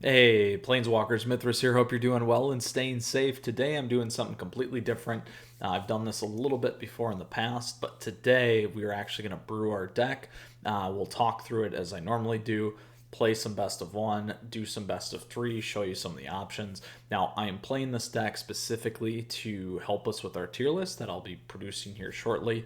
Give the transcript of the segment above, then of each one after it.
Hey, Planeswalkers, Mythras here. Hope you're doing well and staying safe. Today I'm doing something completely different. I've done this a little bit before in the past, but today we are actually going to brew our deck. We'll talk through it as I normally do, play some best of one, do some best of three, show you some of the options. Now, I am playing this deck specifically to help us with our tier list that I'll be producing here shortly,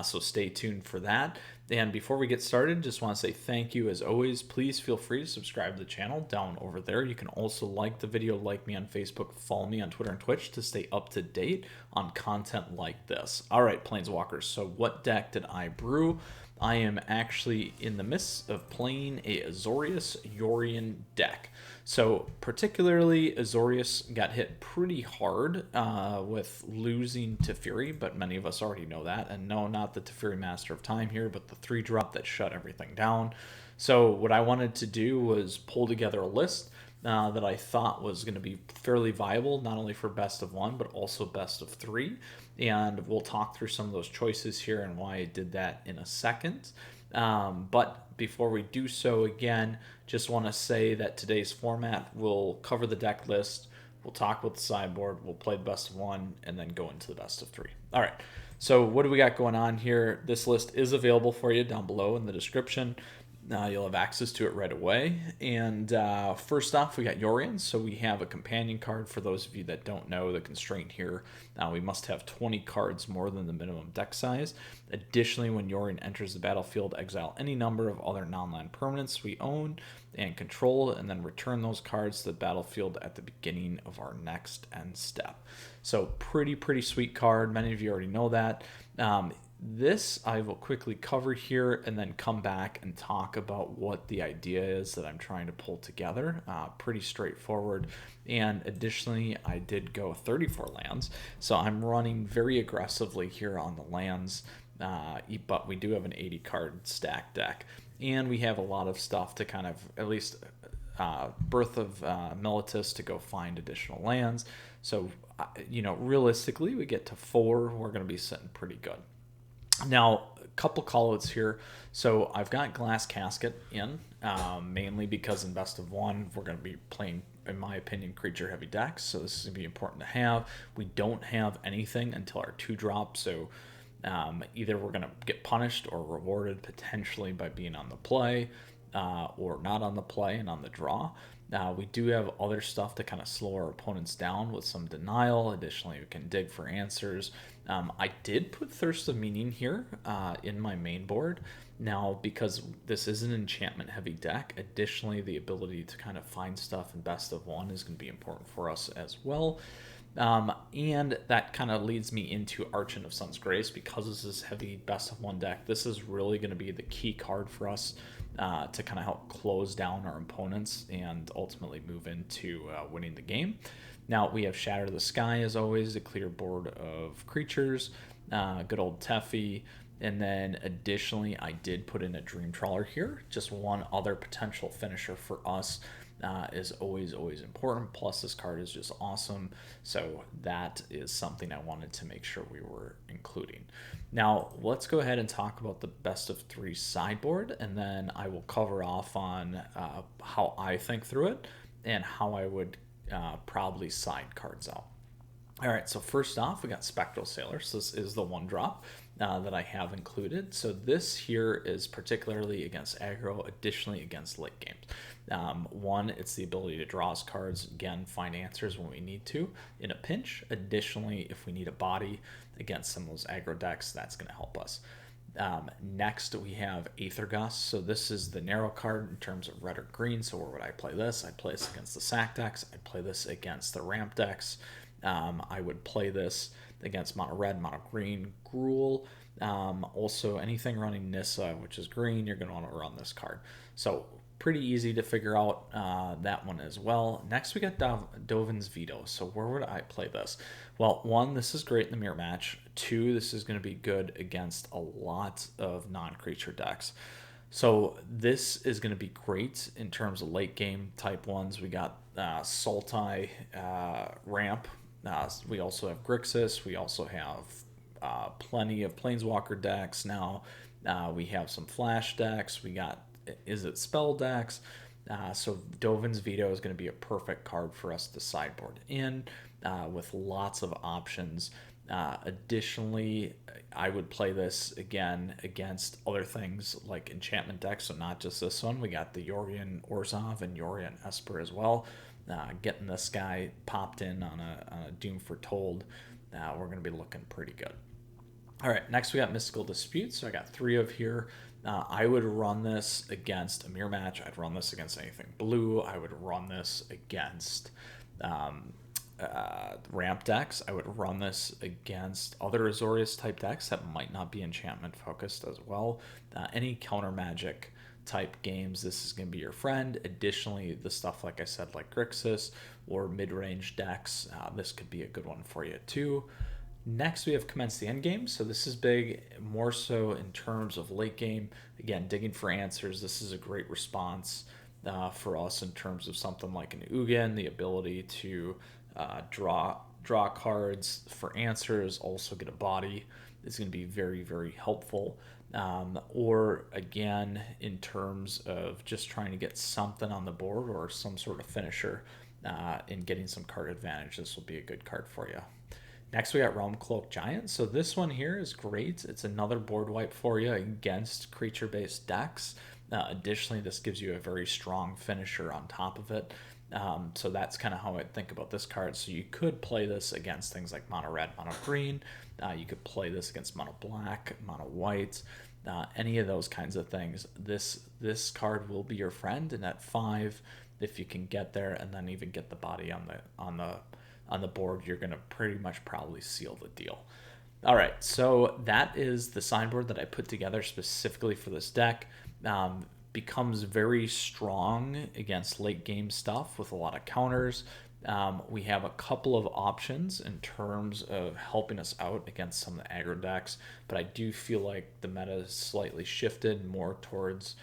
so stay tuned for that. And before we get started, just want to say thank you as always. Please feel free to subscribe to the channel down over there. You can also like the video, like me on Facebook, follow me on Twitter and Twitch to stay up to date on content like this. All right, Planeswalkers, so what deck did I brew? I am actually in the midst of playing a Azorius Yorion deck. So particularly, Azorius got hit pretty hard with losing Teferi, but many of us already know that. And no, not the Teferi Master of Time here, but the 3-drop that shut everything down. So what I wanted to do was pull together a list that I thought was going to be fairly viable, not only for best of one, but also best of three. And we'll talk through some of those choices here and why I did that in a second. But before we do so, again, just want to say that today's format will cover the deck list, we'll talk about the sideboard, we'll play the best of one, and then go into the best of three. All right, so what do we got going on here? This list is available for you down below in the description. You'll have access to it right away. And first off, we got Yorion. So we have a companion card. For those of you that don't know the constraint here, we must have 20 cards more than the minimum deck size. Additionally, when Yorion enters the battlefield, exile any number of other non-land permanents we own and control, and then return those cards to the battlefield at the beginning of our next end step. So pretty sweet card. Many of you already know that. This I will quickly cover here and then come back and talk about what the idea is that I'm trying to pull together. Pretty straightforward. And additionally, I did go 34 lands, so I'm running very aggressively here on the lands, but we do have an 80 card stack deck. And we have a lot of stuff to kind of, at least Birth of Militus, to go find additional lands. So, realistically, we get to 4, we're going to be sitting pretty good. Now, a couple callouts here. So I've got Glass Casket in, mainly because in best of one, we're going to be playing, in my opinion, creature heavy decks. So this is going to be important to have. We don't have anything until our 2-drop. So either we're going to get punished or rewarded potentially by being on the play, or not on the play and on the draw. We do have other stuff to kind of slow our opponents down with some denial. Additionally, we can dig for answers. I did put Thirst of Meaning here in my main board. Now, because this is an enchantment heavy deck, additionally, the ability to kind of find stuff in best of one is going to be important for us as well. And that kind of leads me into Archon of Sun's Grace. Because this is heavy best of one deck, this is really going to be the key card for us to kind of help close down our opponents and ultimately move into winning the game. Now we have Shatter the Sky, as always, a clear board of creatures, good old Teffi. And then additionally, I did put in a Dream Trawler here. Just one other potential finisher for us is always important. Plus, this card is just awesome. So that is something I wanted to make sure we were including. Now, let's go ahead and talk about the best of three sideboard, and then I will cover off on how I think through it and how I would probably side cards out. All right, so first off, we got Spectral Sailor. So this is the 1-drop that I have included. So this here is particularly against aggro, additionally against late games. One, it's the ability to draw us cards, again, find answers when we need to in a pinch. Additionally, if we need a body against some of those aggro decks, that's going to help us. Next, we have Aether Gust. So this is the narrow card in terms of red or green. So where would I play this? I'd play this against the Sac decks. I'd play this against the Ramp decks. I would play this against mono red, mono green, Gruul. Also, anything running Nissa, which is green, you're going to want to run this card. So pretty easy to figure out that one as well. Next, we got Dovin's Veto. So where would I play this? Well, one, this is great in the mirror match. Two, this is going to be good against a lot of non-creature decks. So this is going to be great in terms of late game type ones. We got Sultai, Ramp. We also have Grixis. We also have plenty of Planeswalker decks now. We have some Flash decks. We got Is It Spell decks. So Dovin's Veto is going to be a perfect card for us to sideboard in with lots of options. Additionally, I would play this again against other things like enchantment decks, so not just this one. We got the Yorion Orzhov and Yorion Esper as well. Getting this guy popped in on a Doom Foretold, we're going to be looking pretty good. All right, next we got Mystical Dispute. So I got 3 of here. I would run this against a mirror match. I'd run this against anything blue. I would run this against ramp decks. I would run this against other Azorius type decks that might not be enchantment focused as well. Any counter magic type games, this is going to be your friend. Additionally, the stuff like I said, like Grixis or mid-range decks, this could be a good one for you too. Next, we have Commence the Endgame. So this is big, more so in terms of late game. Again, digging for answers. This is a great response for us in terms of something like an Ugin, the ability to draw cards for answers, also get a body. Is going to be very, very helpful. Or again, in terms of just trying to get something on the board or some sort of finisher in getting some card advantage, this will be a good card for you. Next, we got Realm Cloak Giant. So this one here is great. It's another board wipe for you against creature-based decks. Additionally, this gives you a very strong finisher on top of it. So that's kind of how I think about this card. So you could play this against things like mono red, mono green. You could play this against mono black, mono white, any of those kinds of things. This card will be your friend, and at 5, if you can get there and then even get the body on the board, you're going to pretty much probably seal the deal. All right, so that is the sideboard that I put together specifically for this deck. Becomes very strong against late game stuff with a lot of counters. We have a couple of options in terms of helping us out against some of the aggro decks, but I do feel like the meta is slightly shifted more towards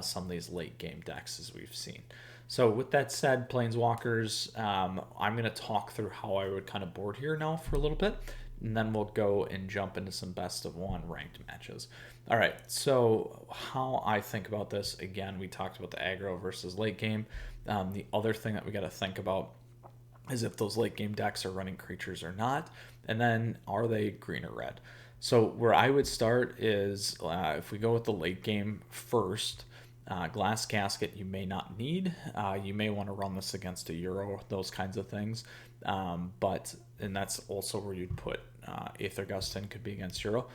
some of these late game decks as we've seen. So with that said, Planeswalkers, I'm going to talk through how I would kind of board here now for a little bit, and then we'll go and jump into some best of 1 ranked matches. All right, so how I think about this, again, we talked about the aggro versus late game. The other thing that we got to think about is if those late game decks are running creatures or not, and then are they green or red? So where I would start is if we go with the late game first, Glass Casket you may not need. You may want to run this against a Euro, those kinds of things. And that's also where you'd put Aether Gust in, could be against Euro.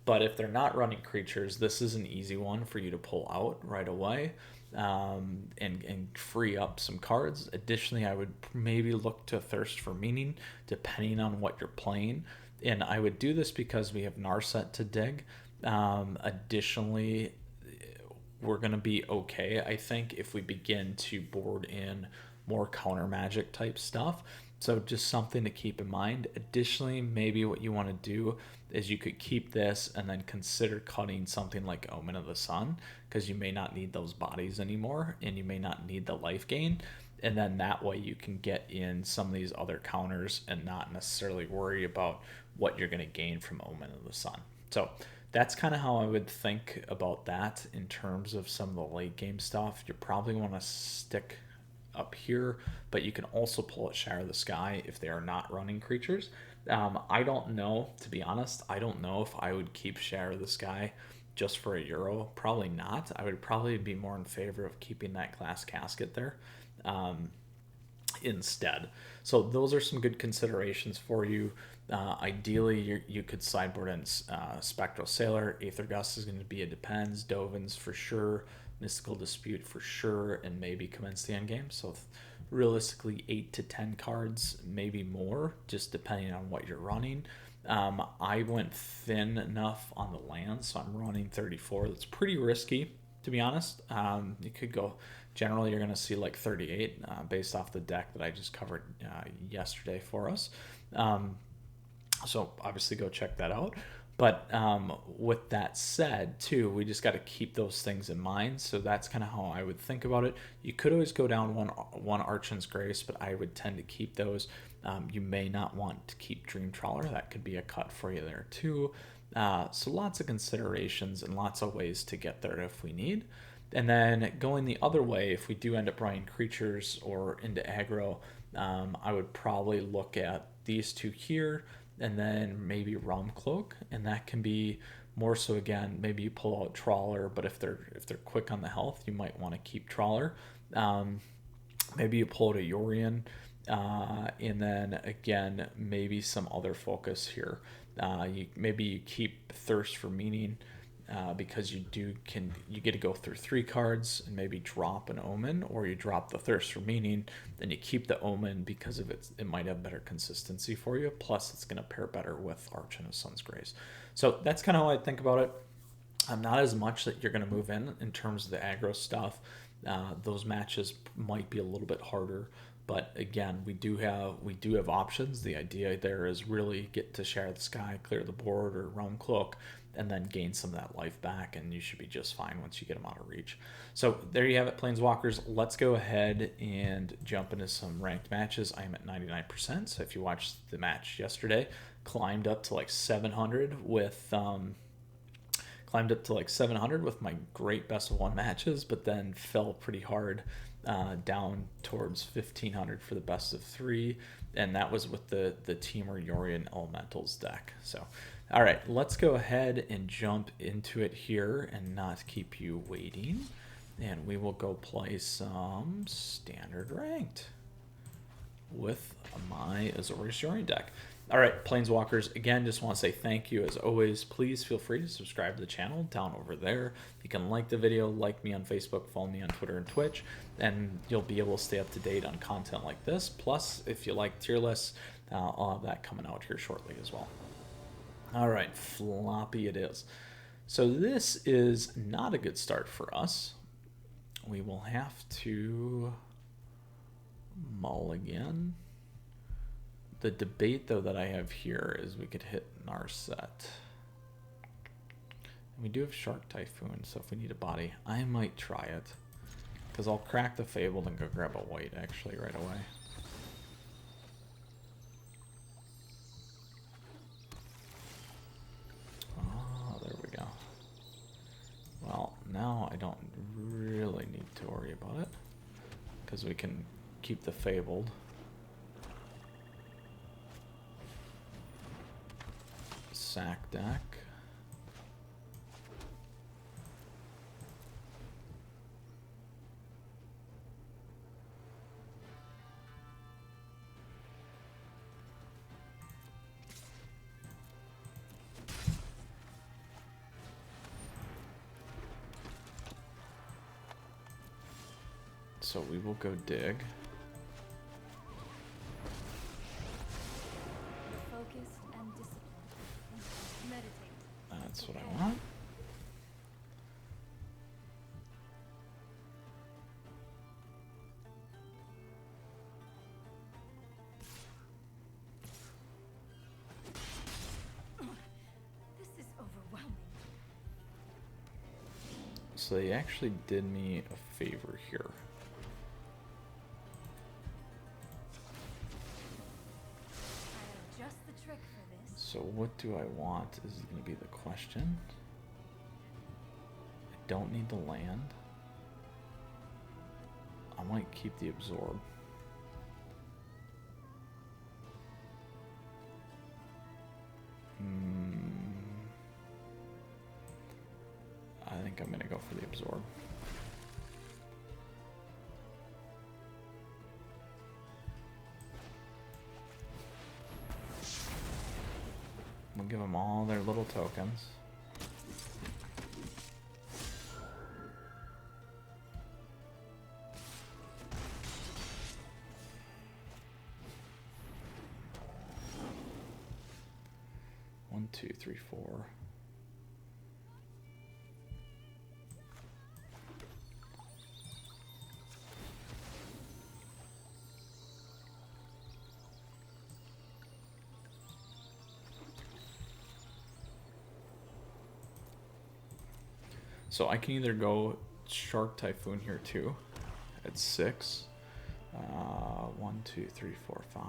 But if they're not running creatures, this is an easy one for you to pull out right away and free up some cards. Additionally, I would maybe look to Thirst for Meaning, depending on what you're playing. And I would do this because we have Narset to dig. Additionally, we're going to be okay, I think, if we begin to board in more counter magic type stuff. So just something to keep in mind. Additionally, maybe what you want to do is you could keep this and then consider cutting something like Omen of the Sun, because you may not need those bodies anymore and you may not need the life gain. And then that way you can get in some of these other counters and not necessarily worry about what you're going to gain from Omen of the Sun. So that's kind of how I would think about that in terms of some of the late game stuff. You probably want to stick up here, but you can also pull out Shatter the Sky if they are not running creatures. I don't know, to be honest. I don't know if I would keep Shatter the Sky just for a Euro. Probably not. I would probably be more in favor of keeping that Glass Casket there instead. So those are some good considerations for you. Ideally, you could sideboard in Spectral Sailor. Aether Gust is going to be a depends. Dovin's for sure. Mystical Dispute for sure, and maybe Commence the Endgame. So realistically 8 to 10 cards, maybe more, just depending on what you're running. I went thin enough on the land, so I'm running 34. That's pretty risky, to be honest. You could go, generally you're going to see like 38 based off the deck that I just covered yesterday for us. So obviously go check that out. But with that said, too, we just got to keep those things in mind. So that's kind of how I would think about it. You could always go down one Archon's Grace, but I would tend to keep those. You may not want to keep Dream Trawler. That could be a cut for you there, too. So lots of considerations and lots of ways to get there if we need. And then going the other way, if we do end up running creatures or into aggro, I would probably look at these two here, and then maybe Realm Cloak, and that can be more so again. Maybe you pull out Trawler, but if they're quick on the health, you might want to keep Trawler. Maybe you pull out a Yorion, and then again maybe some other focus here. Maybe you keep Thirst for Meaning. Because you get to go through 3 cards and maybe drop an Omen, or you drop the Thirst for Meaning, then you keep the Omen because of it might have better consistency for you. Plus, it's going to pair better with Archon of Sun's Grace. So that's kind of how I think about it. Not as much that you're going to move in terms of the aggro stuff. Those matches might be a little bit harder. But again, we do have options. The idea there is really get to Shatter the Sky, clear the board, or Realm Cloak, and then gain some of that life back, and you should be just fine once you get them out of reach. So there you have it, Planeswalkers. Let's go ahead and jump into some ranked matches. I am at 99%, so if you watched the match yesterday, climbed up to like 700 with my great best of 1 matches, but then fell pretty hard down towards 1500 for the best of 3, and that was with the Teamer Yorion Elementals deck. So all right, let's go ahead and jump into it here and not keep you waiting, and we will go play some standard ranked with my Azorius Yorion deck. All right, Planeswalkers, again, just want to say thank you. As always, please feel free to subscribe to the channel down over there. You can like the video, like me on Facebook, follow me on Twitter and Twitch, and you'll be able to stay up to date on content like this. Plus, if you like tier lists, I'll have that coming out here shortly as well. All right, floppy it is. So this is not a good start for us. We will have to mulligan. The debate, though, that I have here is we could hit Narset. We do have Shark Typhoon, so if we need a body, I might try it. Because I'll crack the Fabled and go grab a white, actually, right away. Oh, there we go. Well, now I don't really need to worry about it. Because we can keep the Fabled. Sac deck. So we will go dig. That's what I want. This is overwhelming. So they actually did me a favor here. I have just the trick for this. So what do I want is going to be the question. I don't need the land. I might keep the Absorb. I think I'm going to go for the Absorb. We'll give them all their little tokens. One, two, three, four. So I can either go Shark Typhoon here too, at 6. 1, 2, 3, 4, 5.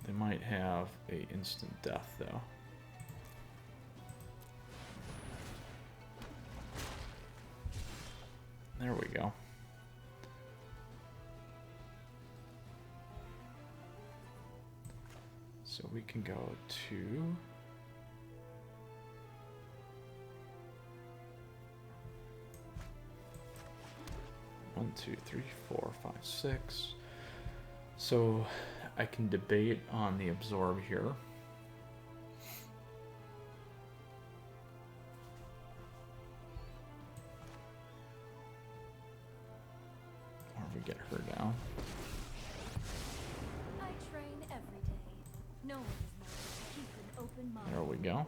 They might have a instant death though. There we go. So we can go to 1, 2, 3, 4, 5, 6. So I can debate on the absorb here. Or we get her down. I train every day. No one is more to keep an open mind. There we go.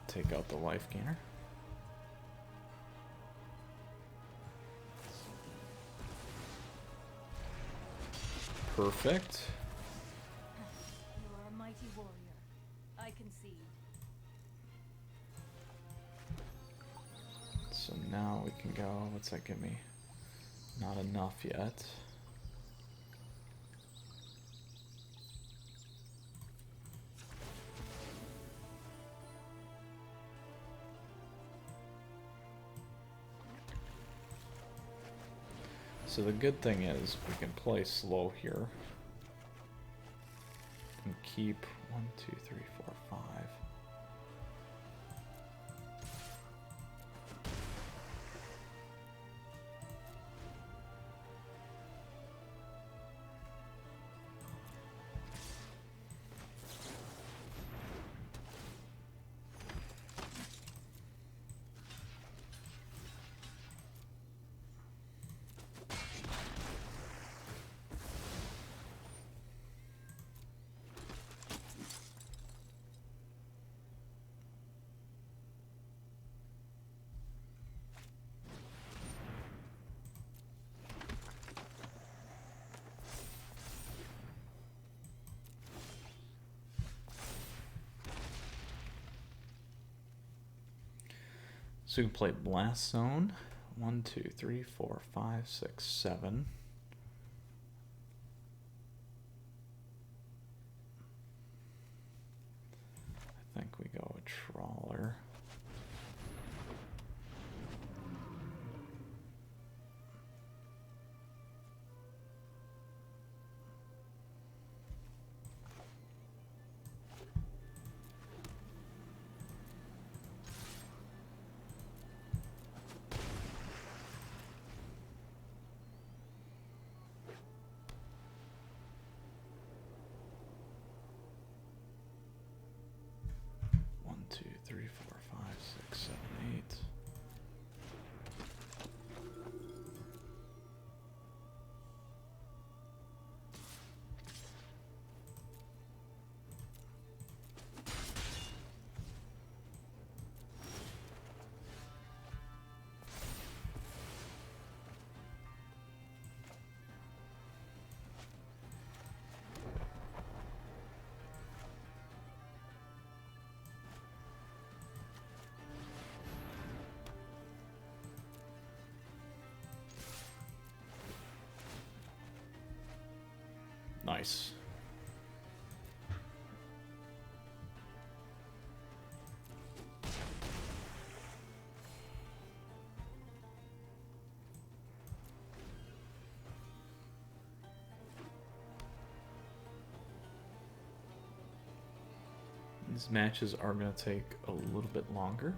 Take out the life gainer. Perfect. You are a mighty warrior. I concede. So now we can go. What's that give me? Not enough yet. So the good thing is we can play slow here and keep 1, 2, 3, 4, 5. So we can play Blast Zone. 1, 2, 3, 4, 5, 6, 7. I think we go with Trawler. One, two, three, four, five, six, seven, 8. Nice. These matches are going to take a little bit longer.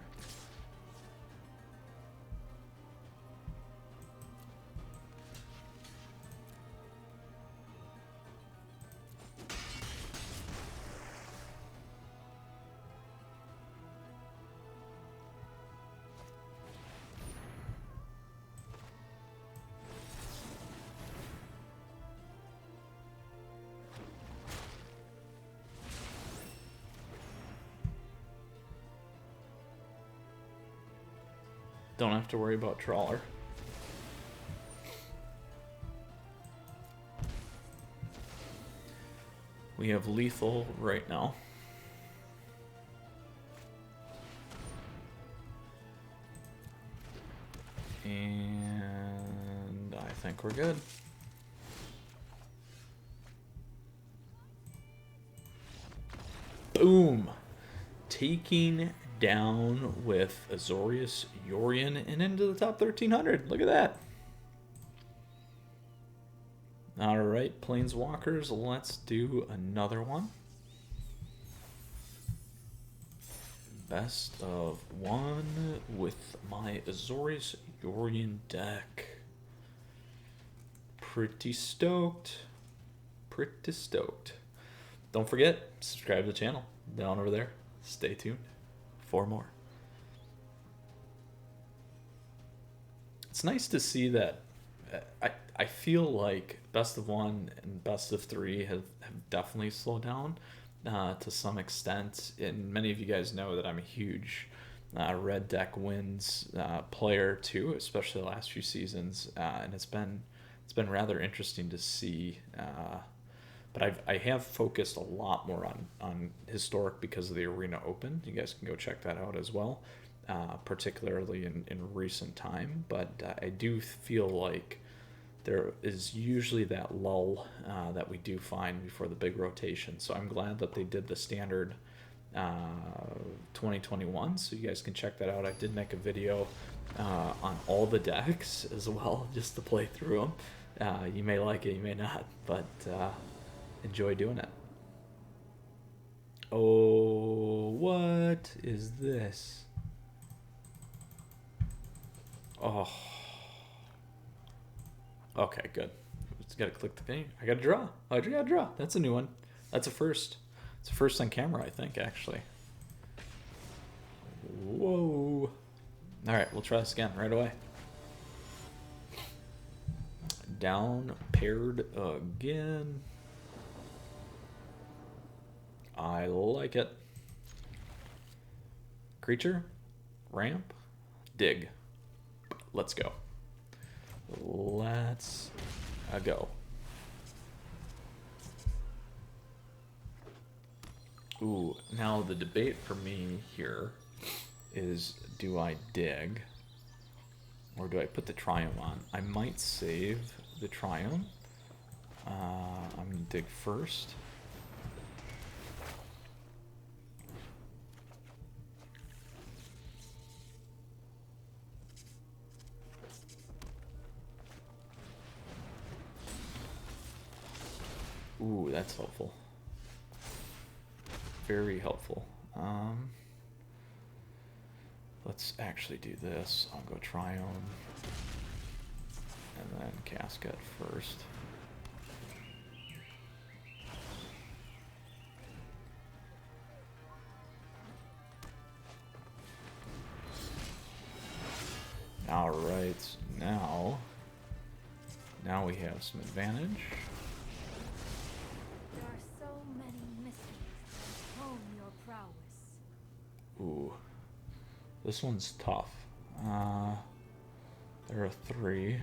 Don't have to worry about Trawler. We have lethal right now. And I think we're good. Boom! Taking down with Azorius Yorion and into the top 1300. Look at that. Alright, Planeswalkers, let's do another one. Best of one with my Azorius Yorion deck. Pretty stoked. Pretty stoked. Don't forget, subscribe to the channel down over there. Stay tuned for more. It's nice to see that. I feel like best of one and best of three have definitely slowed down to some extent. And many of you guys know that I'm a huge red deck wins player too, especially the last few seasons. And it's been rather interesting to see. But I have focused a lot more on historic because of the Arena Open. You guys can go check that out as well, particularly in recent time. But I do feel like there is usually that lull that we do find before the big rotation. So I'm glad that they did the standard 2021. So you guys can check that out. I did make a video on all the decks as well, just to play through them. You may like it, you may not, but enjoy doing it. Oh, what is this? Oh. Okay, good. Just gotta click the thing. I gotta draw. I gotta draw. That's a new one. That's a first. It's a first on camera, I think, actually. Whoa. Alright, we'll try this again right away. Down paired again. I like it. Creature, ramp, dig. Let's go. Let's go. Ooh, now the debate for me here is, do I dig or do I put the Triumph on? I might save the Triumph. I'm gonna dig first. Ooh, that's helpful. Very helpful. Let's actually do this. I'll go Triome and then Casket first. All right, now we have some advantage. There are so many mysteries. Hone your prowess. Ooh, this one's tough. There are 3.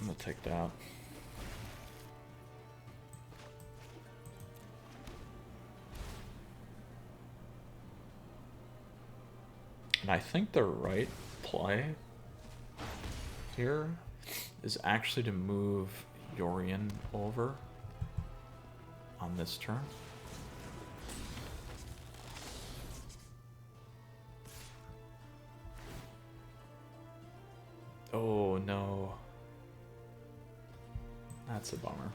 I'm gonna take that. And I think the right play here is actually to move Yorion over on this turn. Oh no. That's a bummer.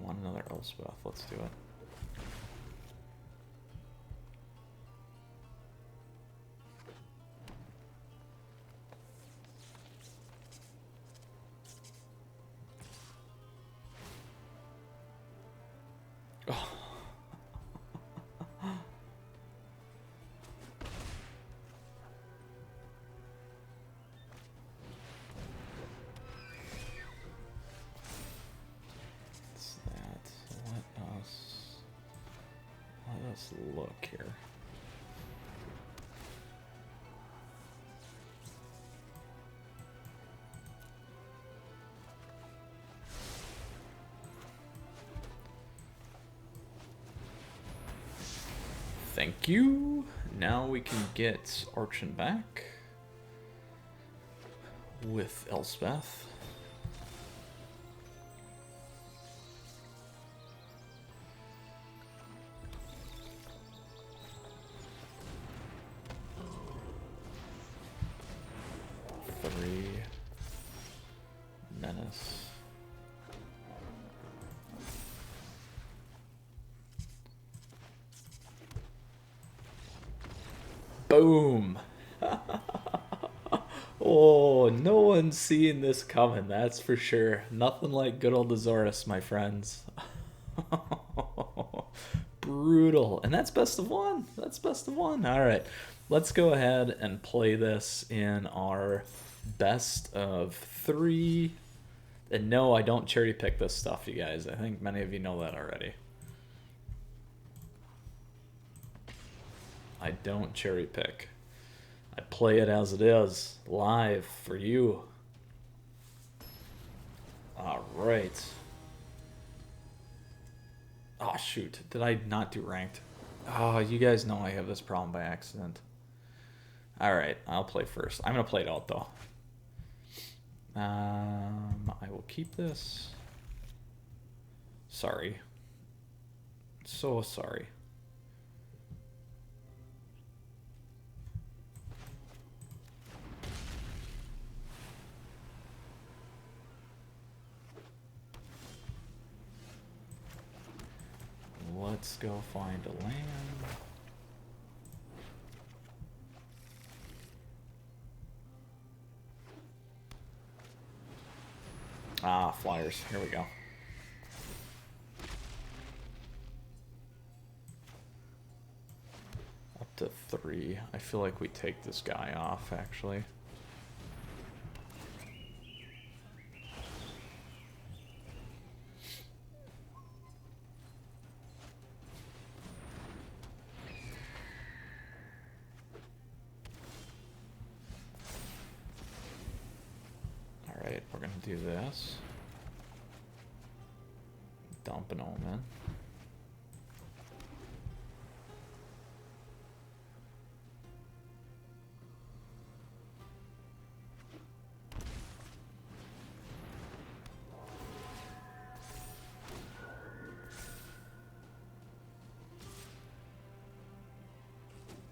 want another Elspeth. Let's do it. Oh. What's that? Let us look here. Thank you. Now we can get Archon back with Elspeth. Three. Menace. Boom. Oh, no one's seeing this coming, that's for sure. Nothing like good old Azorius, my friends. Brutal. And that's best of one. That's best of one. All right. Let's go ahead and play this in our best of 3. And no, I don't cherry pick this stuff, you guys. I think many of you know that already. I don't cherry pick. I play it as it is, live for you. All right. Oh, shoot. Did I not do ranked? Oh, you guys know I have this problem by accident. All right, I'll play first. I'm going to play it out, though. I will keep this. Sorry. So sorry. Let's go find a land. Ah, Fliers. Here we go. Up to 3. I feel like we take this guy off, actually. Alright, we're gonna do this. Dump an Omen.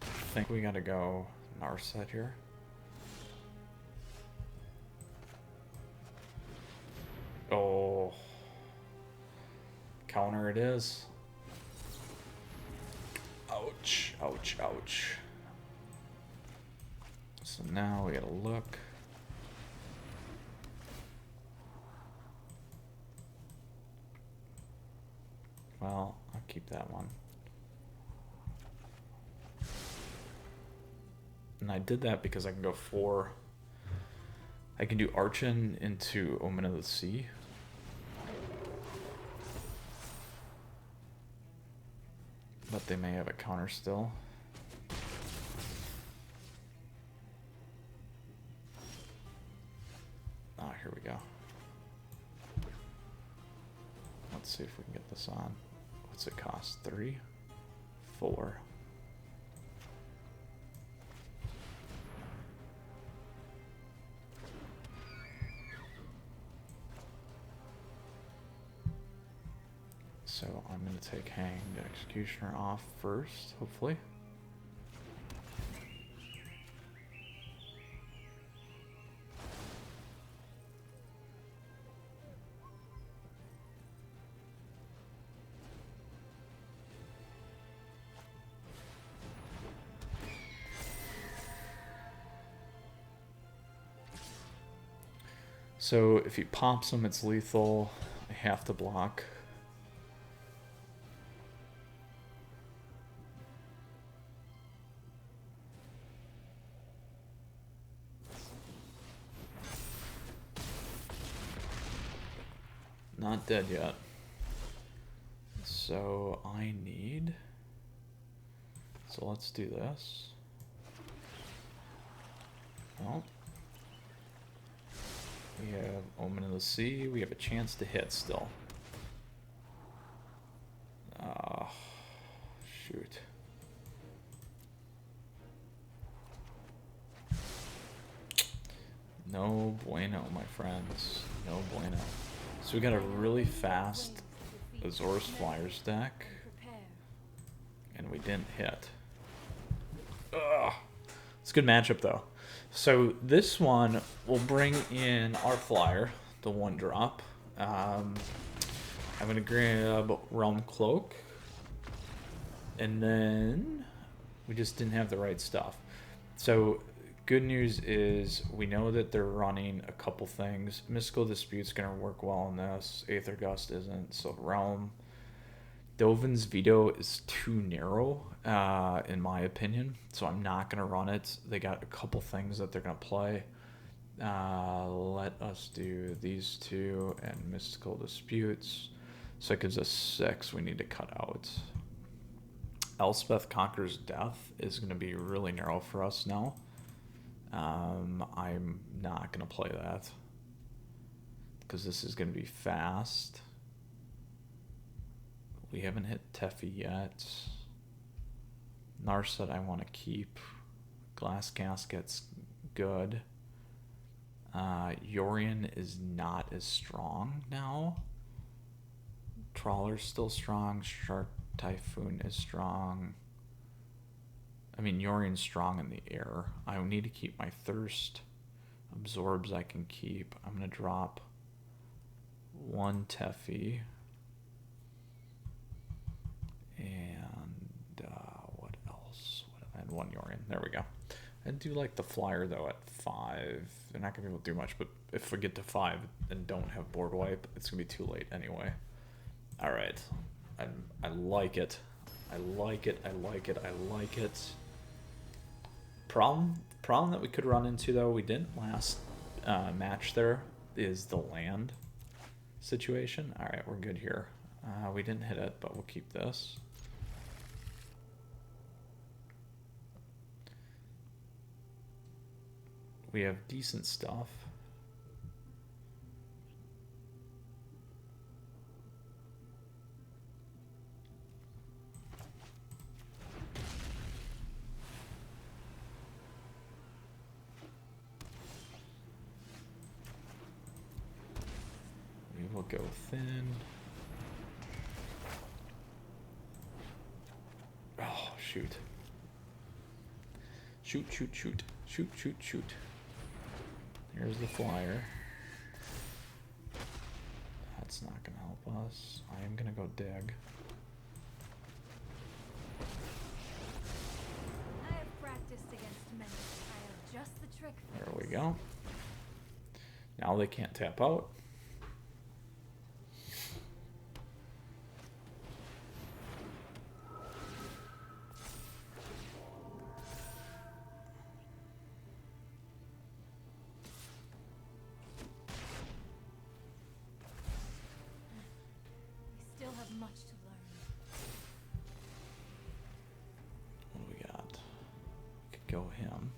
I think we gotta go Narset here. Oh. Counter it is. Ouch, ouch, ouch. So now we gotta look. Well, I'll keep that one. And I did that because I can go 4. I can do Archon into Omen of the Sea. But they may have a counter still. Ah, here we go. Let's see if we can get this on. What's it cost? 3? 4. So I'm going to take Hanged Executioner off first, hopefully. So if he pops him, it's lethal. I have to block. Not dead yet. So I need... So let's do this. Well, we have Omen of the Sea. We have a chance to hit still. Shoot. No bueno, my friends. No bueno. So we got a really fast Azorius Fliers deck. And we didn't hit. Ugh. It's a good matchup, though. So this one will bring in our flyer, the 1-drop. I'm going to grab Realm Cloak. And then we just didn't have the right stuff. So good news is we know that they're running a couple things. Mystical Dispute's going to work well in this. Aether Gust isn't. So Realm. Dovin's Veto is too narrow, in my opinion, so I'm not going to run it. They got a couple things that they're going to play. Let us do these two and Mystical Disputes. So it gives us 6 we need to cut out. Elspeth Conquers Death is going to be really narrow for us now. I'm not going to play that because this is going to be fast. We haven't hit Teffi yet. Narset I want to keep. Glass Casket's good. Yorion is not as strong now. Trawler's still strong. Shark Typhoon is strong. I mean, Yorion's strong in the air. I need to keep my Thirst. Absorbs I can keep. I'm going to drop 1 Teffi. And what else? I had 1 Yorion. There we go. I do like the flyer though at 5. They're not gonna be able to do much, but if we get to 5 and don't have board wipe, it's gonna be too late anyway. All right, I like it. I like it. I like it. I like it. Problem that we could run into though, we didn't last match there, is the land situation. All right, we're good here. We didn't hit it, but we'll keep this. We have decent stuff. We will go thin. Oh, shoot. Shoot, shoot, shoot. Shoot, shoot, shoot. Here's the flyer. That's not going to help us. I am going to go dig. I have practiced against many. I have just the trick. There we go. Now they can't tap out. Much to learn. What do we got? We could go him.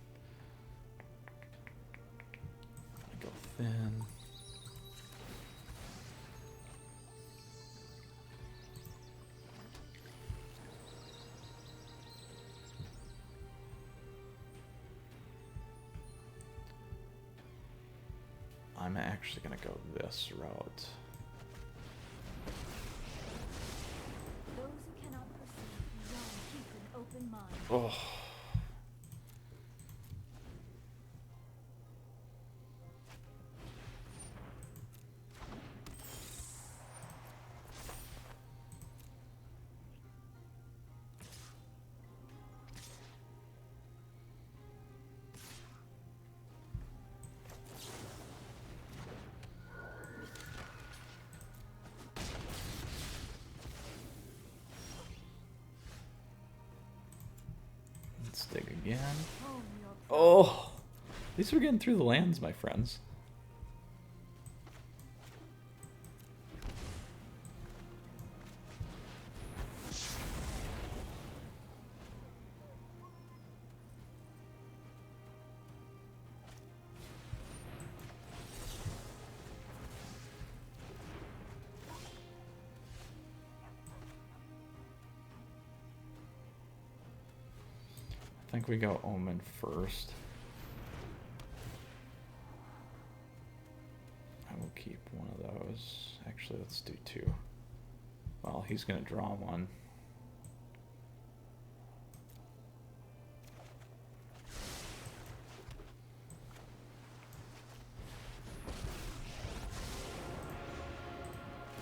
Go thin. I'm actually gonna go this route. Oh. Let's dig again. Hone your Oh, at least we're getting through the lands, my friends. I think we go Omen first. I will keep one of those. Actually, let's do two. Well, he's going to draw one.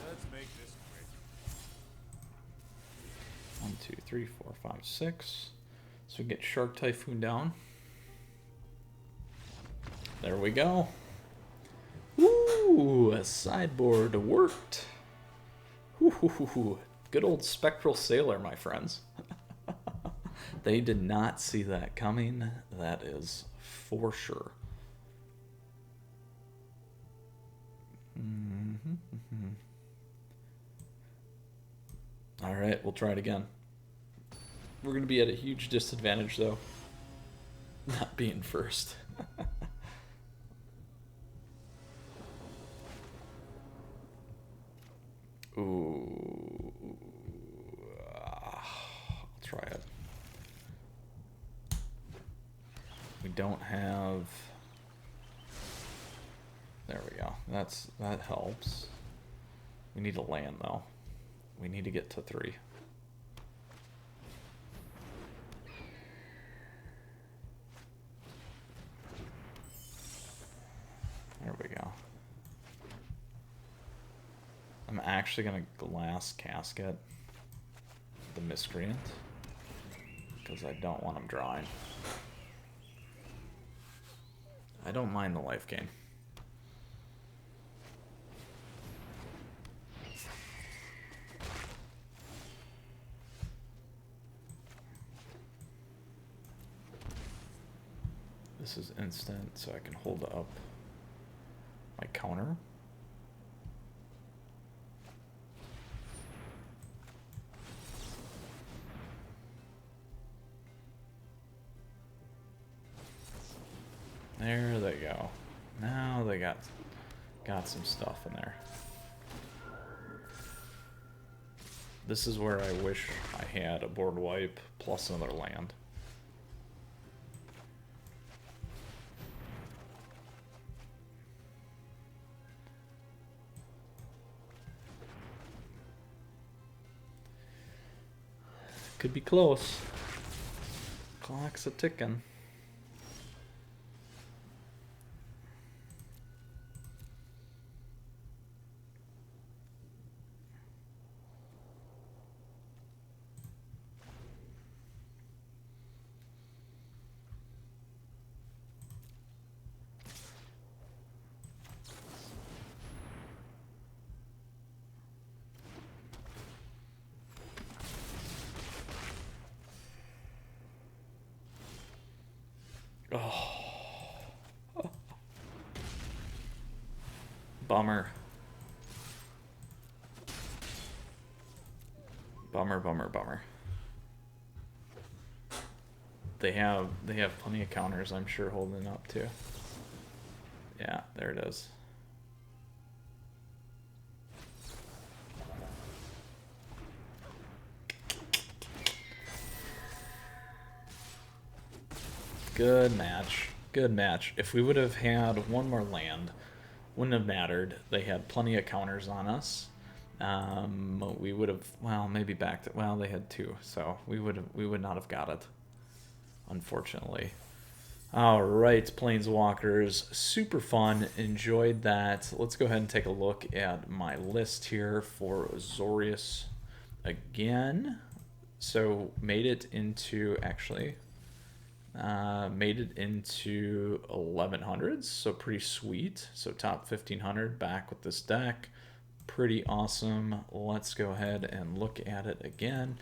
Let's make this quick. 1, 2, 3, 4, 5, 6. So we get Shark Typhoon down. There we go. Ooh, a sideboard worked. Ooh, good old Spectral Sailor, my friends. They did not see that coming. That is for sure. All right, we'll try it again. We're going to be at a huge disadvantage, though. Not being first. Ooh. I'll try it. We don't have... There we go. That helps. We need a land, though. We need to get to 3. There we go. I'm actually going to Glass Casket the Miscreant because I don't want him drawing. I don't mind the life gain. This is instant, so I can hold up my counter. There they go. Now they got some stuff in there. This is where I wish I had a board wipe plus another land. Could be close. Clock's a ticking. Oh. Bummer. Bummer. They have plenty of counters, I'm sure, holding up too. Yeah, there it is. Good match. Good match. If we would have had one more land, wouldn't have mattered. They had plenty of counters on us. We would have, well, maybe backed it. Well, they had 2, so we would not have got it, unfortunately. All right, Planeswalkers, super fun. Enjoyed that. Let's go ahead and take a look at my list here for Azorius again. So made it into, actually, made it into 1100s, so pretty sweet. So top 1500 back with this deck. Pretty awesome. Let's go ahead and look at it again.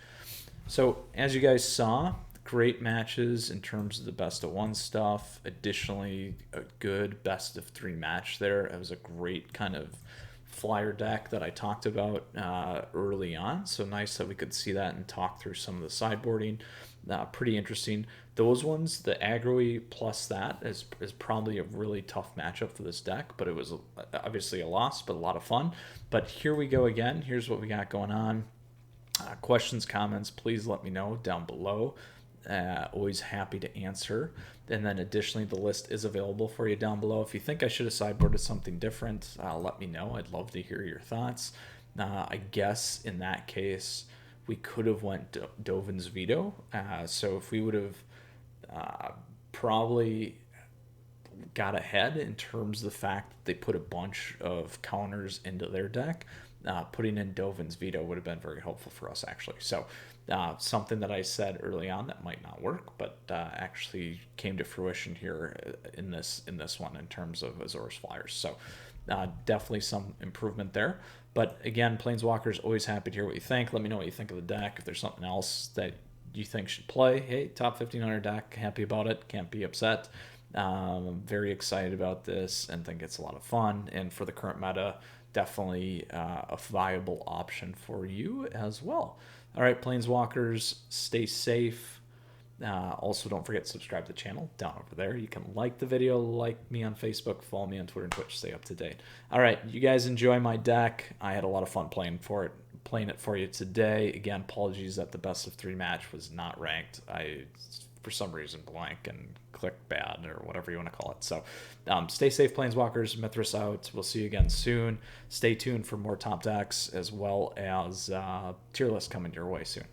So as you guys saw, great matches in terms of the best of one stuff. Additionally, a good best of 3 match there. It was a great kind of flyer deck that I talked about early on. So nice that we could see that and talk through some of the sideboarding. Pretty interesting. Those ones, the aggro plus that is probably a really tough matchup for this deck, but it was obviously a loss, but a lot of fun. But here we go again. Here's what we got going on. Questions, comments, please let me know down below. Always happy to answer. And then additionally, the list is available for you down below. If you think I should have sideboarded something different, let me know. I'd love to hear your thoughts. I guess in that case, we could have went Dovin's Veto. So if we would have probably got ahead in terms of the fact that they put a bunch of counters into their deck, putting in Dovin's Veto would have been very helpful for us, actually. So something that I said early on that might not work, but actually came to fruition here in this one in terms of Azorius Fliers. So definitely some improvement there. But again, Planeswalkers, always happy to hear what you think. Let me know what you think of the deck. If there's something else that you think should play, hey, top 1500 deck, happy about it, can't be upset. I'm very excited about this and think it's a lot of fun. And for the current meta, definitely a viable option for you as well. All right, Planeswalkers, stay safe. Also, don't forget to subscribe to the channel down over there. You can like the video, like me on Facebook, follow me on Twitter and Twitch, stay up to date. All right, you guys enjoy my deck. I had a lot of fun playing it for you today. Again, apologies that the best of 3 match was not ranked. I, for some reason, blank and clicked bad or whatever you want to call it. So stay safe, Planeswalkers. Mythras out. We'll see you again soon. Stay tuned for more top decks as well as tier lists coming your way soon.